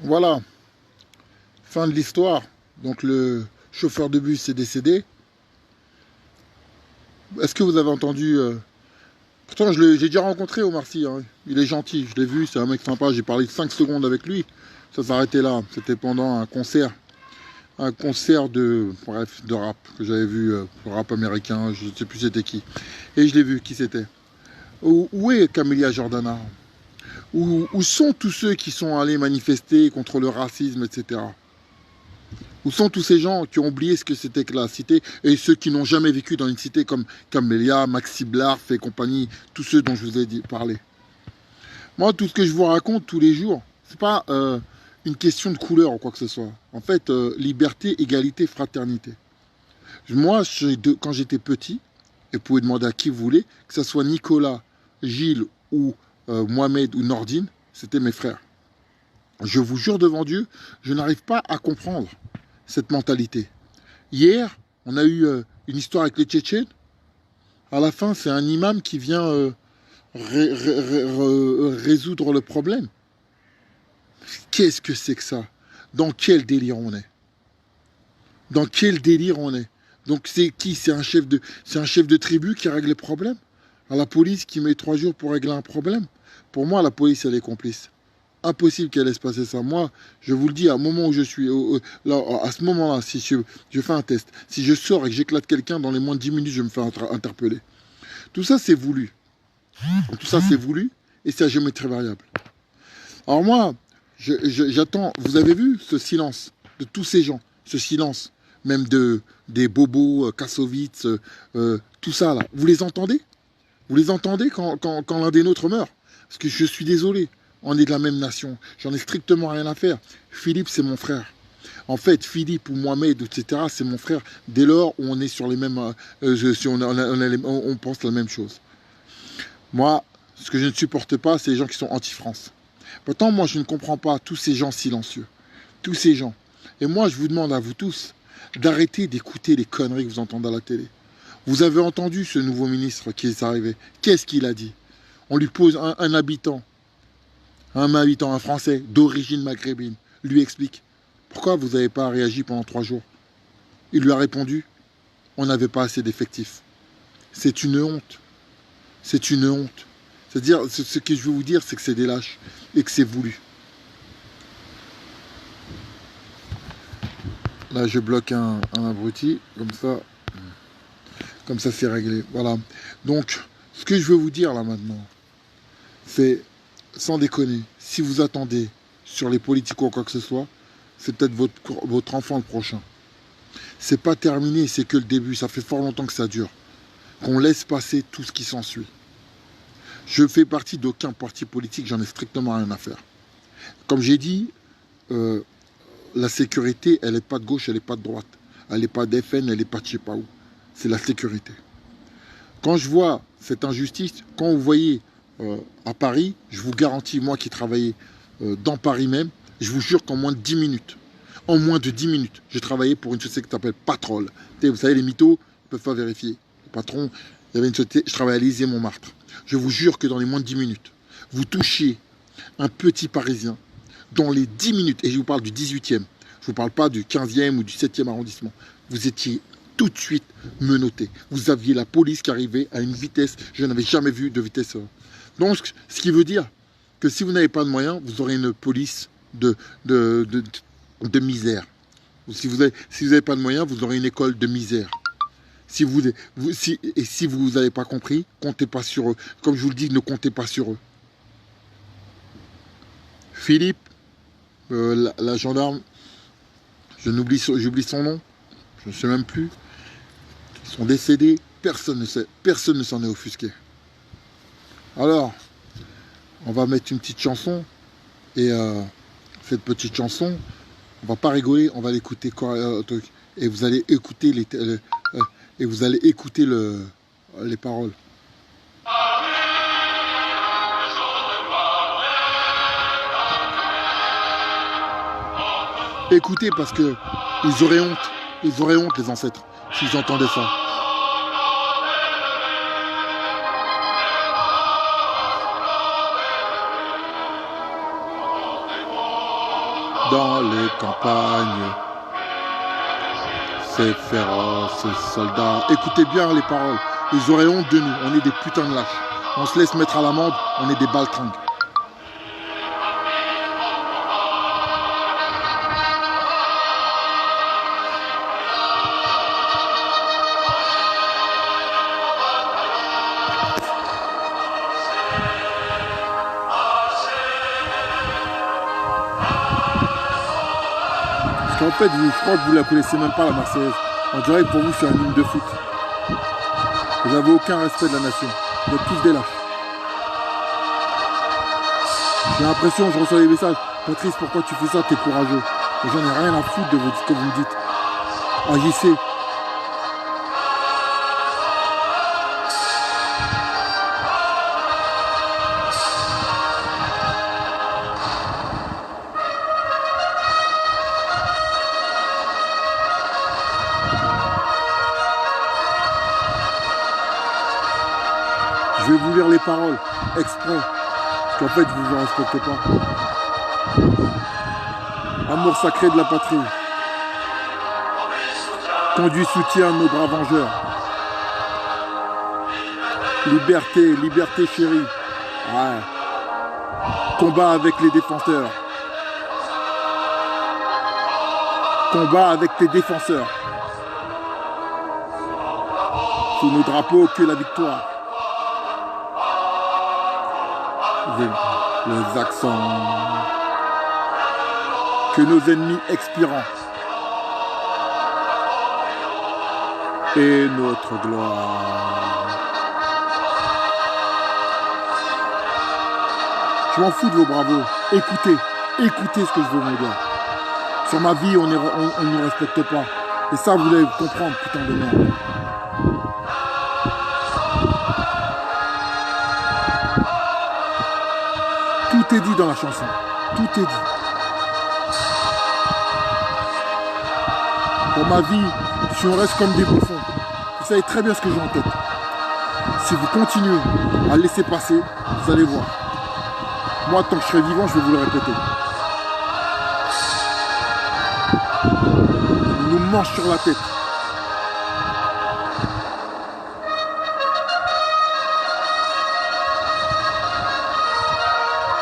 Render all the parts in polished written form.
Voilà, fin de l'histoire. Donc le chauffeur de bus est décédé. Est-ce que vous avez entendu pourtant, j'ai déjà rencontré Omar Sy, hein. Il est gentil, je l'ai vu, c'est un mec sympa. J'ai parlé 5 secondes avec lui. Ça s'arrêtait là. C'était pendant un concert. Un concert de, bref, de rap que j'avais vu, rap américain, je ne sais plus c'était qui. Et je l'ai vu, qui c'était. Où est Camélia Jordana? Où sont tous ceux qui sont allés manifester contre le racisme, etc. Où sont tous ces gens qui ont oublié ce que c'était que la cité et ceux qui n'ont jamais vécu dans une cité comme Camélia, Maxi Blarf et compagnie, tous ceux dont je vous ai parlé. Moi, tout ce que je vous raconte tous les jours, c'est pas une question de couleur ou quoi que ce soit. En fait, liberté, égalité, fraternité. Moi, quand j'étais petit, et vous pouvez demander à qui vous voulez, que ce soit Nicolas, Gilles ou Mohamed ou Nordine, c'était mes frères. Je vous jure devant Dieu, je n'arrive pas à comprendre cette mentalité. Hier, on a eu une histoire avec les Tchétchènes. À la fin, c'est un imam qui vient résoudre le problème. Qu'est-ce que c'est que ça? Dans quel délire on est? Dans quel délire on est? Donc c'est qui? C'est un chef de tribu qui règle les problèmes? À la police qui met 3 jours pour régler un problème? Pour moi, la police, elle est complice. Impossible qu'elle laisse passer ça. Moi, je vous le dis, à un moment où je suis, là, à ce moment-là, si je fais un test, si je sors et que j'éclate quelqu'un, dans les moins de 10 minutes, je me fais interpeller. Tout ça, c'est voulu. Tout ça, c'est voulu et c'est à géométrie variable. Alors moi, j'attends. Vous avez vu ce silence de tous ces gens, ce silence, même des bobos, Kassovitz, tout ça là. Vous les entendez? Vous les entendez quand l'un des nôtres meurt? Parce que je suis désolé, on est de la même nation. J'en ai strictement rien à faire. Philippe, c'est mon frère. En fait, Philippe ou Mohamed, etc., c'est mon frère. Dès lors où on est sur les mêmes, on pense la même chose. Moi, ce que je ne supporte pas, c'est les gens qui sont anti-France. Pourtant, moi, je ne comprends pas tous ces gens silencieux. Tous ces gens. Et moi, je vous demande à vous tous d'arrêter d'écouter les conneries que vous entendez à la télé. Vous avez entendu ce nouveau ministre qui est arrivé. Qu'est-ce qu'il a dit? On lui pose un habitant, un Français d'origine maghrébine, lui explique. Pourquoi vous n'avez pas réagi pendant 3 jours? Il lui a répondu, on n'avait pas assez d'effectifs. C'est une honte. C'est une honte. C'est-à-dire, ce que je veux vous dire, c'est que c'est des lâches et que c'est voulu. Là, je bloque un abruti, comme ça c'est réglé. Voilà. Donc, ce que je veux vous dire là maintenant, c'est, sans déconner, si vous attendez sur les politiques ou quoi que ce soit, c'est peut-être votre enfant le prochain. C'est pas terminé, c'est que le début. Ça fait fort longtemps que ça dure. Qu'on laisse passer tout ce qui s'ensuit. Je fais partie d'aucun parti politique, j'en ai strictement rien à faire. Comme j'ai dit, la sécurité, elle n'est pas de gauche, elle n'est pas de droite. Elle n'est pas d'FN, elle n'est pas de je sais pas où. C'est la sécurité. Quand je vois cette injustice, quand vous voyez à Paris, je vous garantis, moi qui travaillais dans Paris même, je vous jure qu'en moins de 10 minutes, j'ai travaillé pour une société qui s'appelle Patrol. Vous savez, les mythos, ils ne peuvent pas vérifier. Le patron, il y avait une société, je travaillais à Élysée-Montmartre. Je vous jure que dans les moins de 10 minutes, vous touchiez un petit Parisien dans les 10 minutes, et je vous parle du 18e, je ne vous parle pas du 15e ou du 7e arrondissement, vous étiez tout de suite menotté. Vous aviez la police qui arrivait à une vitesse, je n'avais jamais vu de vitesse. Donc, ce qui veut dire que si vous n'avez pas de moyens, vous aurez une police de misère. Si vous n'avez pas de moyens, vous aurez une école de misère. Si vous n'avez pas compris, comptez pas sur eux. Comme je vous le dis, ne comptez pas sur eux. Philippe, la gendarme, j'oublie son nom, je ne sais même plus. Ils sont décédés, personne ne sait, personne ne s'en est offusqué. Alors, on va mettre une petite chanson, et cette petite chanson, on va pas rigoler, on va l'écouter, et vous allez écouter les paroles. Écoutez, parce que ils auraient honte les ancêtres, s'ils entendaient ça. dans les campagnes. Ces féroces soldats. Écoutez bien les paroles. Ils auraient honte de nous. On est des putains de lâches. On se laisse mettre à l'amende. On est des baltringues. En fait, je crois que vous ne la connaissez même pas, la Marseillaise. On dirait que pour vous, c'est un hymne de foot. Vous n'avez aucun respect de la nation. Vous êtes tous des lâches. J'ai l'impression, je reçois des messages. Patrice, pourquoi tu fais ça? T'es courageux. J'en ai rien à foutre de ce que vous me dites. Agissez. Je vais vous lire les paroles, exprès, parce qu'en fait, vous ne vous respectez pas. Amour sacré de la patrie. Conduit soutien à nos bras vengeurs. Liberté, liberté chérie. Ouais. Combat avec les défenseurs. Combat avec tes défenseurs. Sous nos drapeaux, que la victoire. Les accents. Que nos ennemis expirants. Et notre gloire. Je m'en fous de vos bravos. Écoutez, écoutez ce que je veux vous dire. Sur ma vie, on ne respecte pas. Et ça, vous devez comprendre, putain de merde. Tout est dit dans la chanson. Tout est dit. Pour ma vie, si on reste comme des bouffons, vous savez très bien ce que j'ai en tête. Si vous continuez à laisser passer, vous allez voir. Moi, tant que je serai vivant, je vais vous le répéter. On nous mange sur la tête.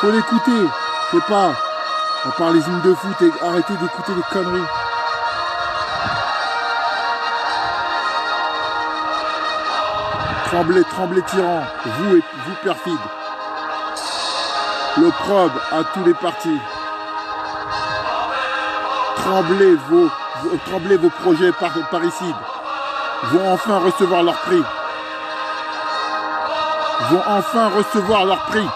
Faut l'écouter. Je sais pas. À part les hymnes de foot et arrêtez d'écouter des conneries. Tremblez, tremblez tyran, vous et vous perfides. L'opprobre à tous les partis. Tremblez vos projets parricides. Vont enfin recevoir leur prix. Vont enfin recevoir leur prix.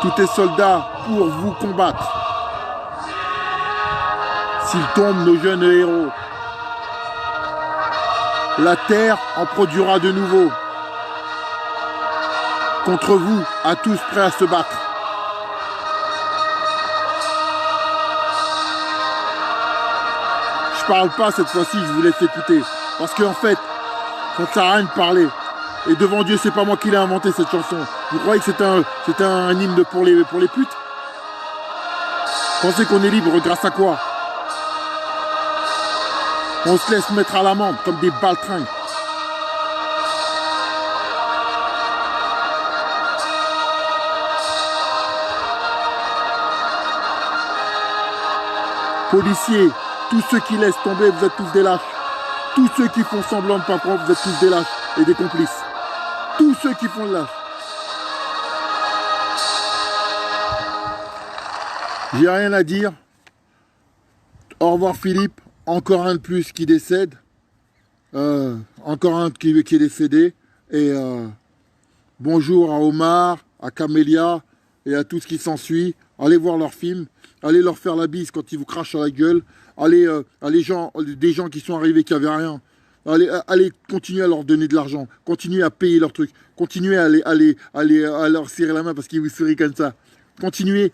Tout est soldat pour vous combattre. S'ils tombent, nos jeunes héros, la terre en produira de nouveau. Contre vous, à tous prêts à se battre. Je parle pas cette fois-ci, je vous laisse écouter. Parce qu'en fait, ça ne sert à rien de parler. Et devant Dieu, c'est pas moi qui l'ai inventé cette chanson. Vous croyez que c'est un hymne pour les putes? Pensez qu'on est libre grâce à quoi? On se laisse mettre à l'amende comme des baltringues. Policiers, tous ceux qui laissent tomber, vous êtes tous des lâches. Tous ceux qui font semblant de pas prendre, vous êtes tous des lâches et des complices. Tous ceux qui font le lâche. J'ai rien à dire. Au revoir Philippe. Encore un de plus qui décède. Encore un qui est décédé. Et bonjour à Omar, à Camélia et à tout ce qui s'ensuit. Allez voir leurs films. Allez leur faire la bise quand ils vous crachent à la gueule. Allez, des gens qui sont arrivés qui n'avaient rien. Allez continuer à leur donner de l'argent. Continuez à payer leurs trucs. Continuez à leur serrer la main parce qu'ils vous sourient comme ça. Continuez.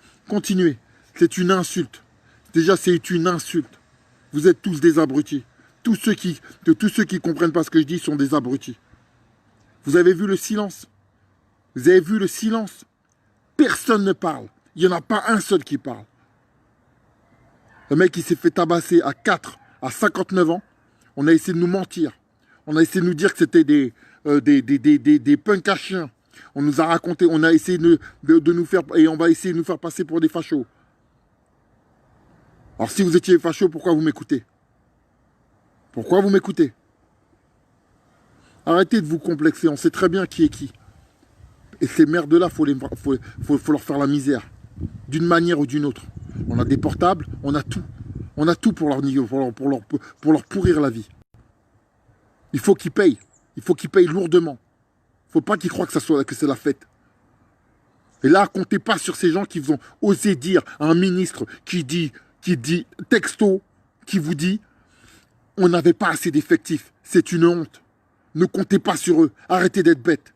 C'est une insulte. Déjà, c'est une insulte. Vous êtes tous des abrutis. Tous ceux qui comprennent pas ce que je dis sont des abrutis. Vous avez vu le silence? Vous avez vu le silence? Personne ne parle. Il n'y en a pas un seul qui parle. Le mec, il s'est fait tabasser à 4, à 59 ans. On a essayé de nous mentir. On a essayé de nous dire que c'était des punks à chiens. On nous a raconté, on a essayé de nous faire, et on va essayer de nous faire passer pour des fachos. Alors si vous étiez fachos, pourquoi vous m'écoutez? Pourquoi vous m'écoutez? Arrêtez de vous complexer, on sait très bien qui est qui. Et ces merdes-là, faut leur faire la misère. D'une manière ou d'une autre. On a des portables, on a tout. On a tout pour leur pourrir la vie. Il faut qu'ils payent. Il faut qu'ils payent lourdement. Il ne faut pas qu'ils croient que c'est la fête. Et là, comptez pas sur ces gens qui vont oser dire à un ministre qui dit texto, qui vous dit on n'avait pas assez d'effectifs. C'est une honte. Ne comptez pas sur eux. Arrêtez d'être bêtes.